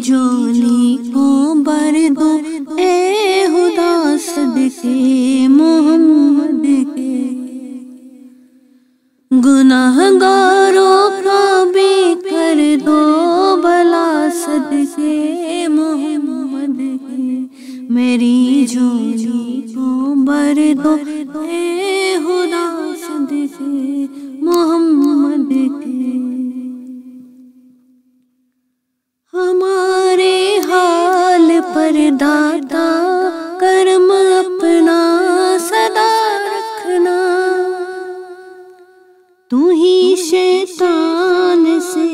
झोली को भर दो ए खुदा सदके मोहम्मद के। गुनाहगारों का भी कर दो भला सदके मोहम्मद के। मेरी झोली को भर दो ए खुदा सदके मोहम्मद के। हमारे हाल पर दाता करम अपना सदा रखना। तू ही शैतान से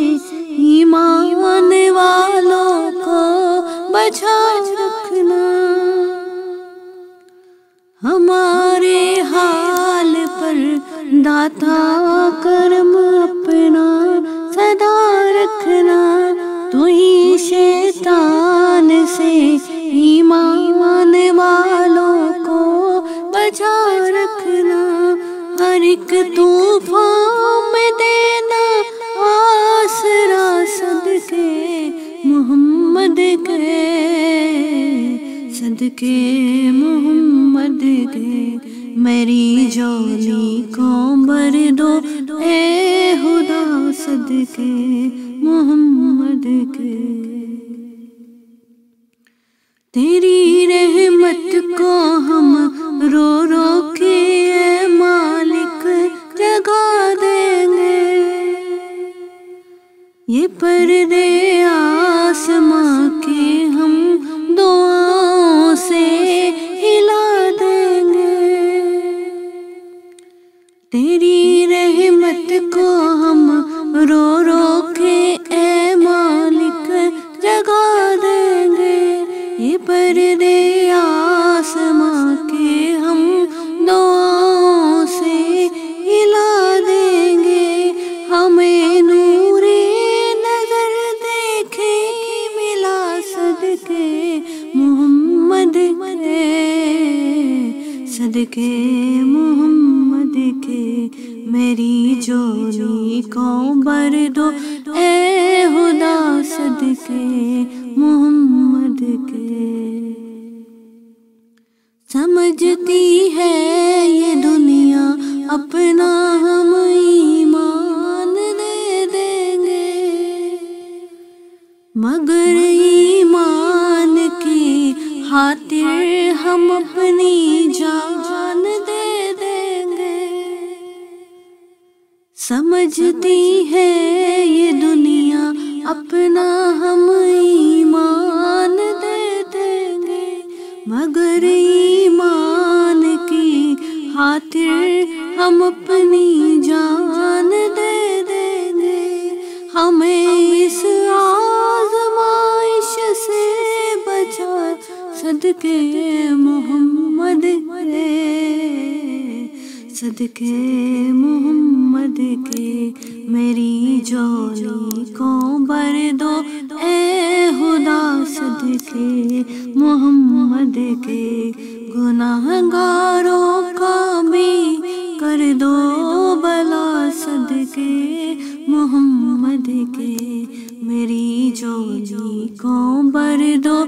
ईमान वालों को बचा रखना। हमारे हाल पर दाता करम अपना सदा रखना। तू ही शैतान से ईमान वालों को बचा रखना। हर एक तूफान में देना आसरा सदके मोहम्मद के। सदके मोहम्मद के मेरी झोली को भर दो ए खुदा सदके मोहम्मद के। तेरी रहमत को हम रो रो के ए मालिक जगा देंगे। ये पर्दे आसमां के हम दुआओं से हिला देंगे। तेरी रहमत को हम रो रो के ए मालिक जगा देंगे। ये पर्दे आसमां के हम दुआओं से हिला देंगे। हमें नूरे नजर देखे मिला सदके मोहम्मद के। सदके मोहम्मद के मेरी झोली को भर दो ए खुदा सदके मोहम्मद के। समझती है ये दुनिया अपना हम ईमान दे देंगे। मगर ईमान की खातिर हम अपनी जान दे देंगे। समझती है ये दुनिया अपना हम ईमान दे देंगे। मगर ईमान की खातिर हम अपनी जान दे देंगे। हमें इस आज़माइश से बचा सदके मोहम्मद के। सदके मोहम्मद के मेरी झोली को भर दो ए खुदा सदके मोहम्मद के। गुनाहगारों का भी कर दो भला सदके मोहम्मद के। मेरी झोली को भर दो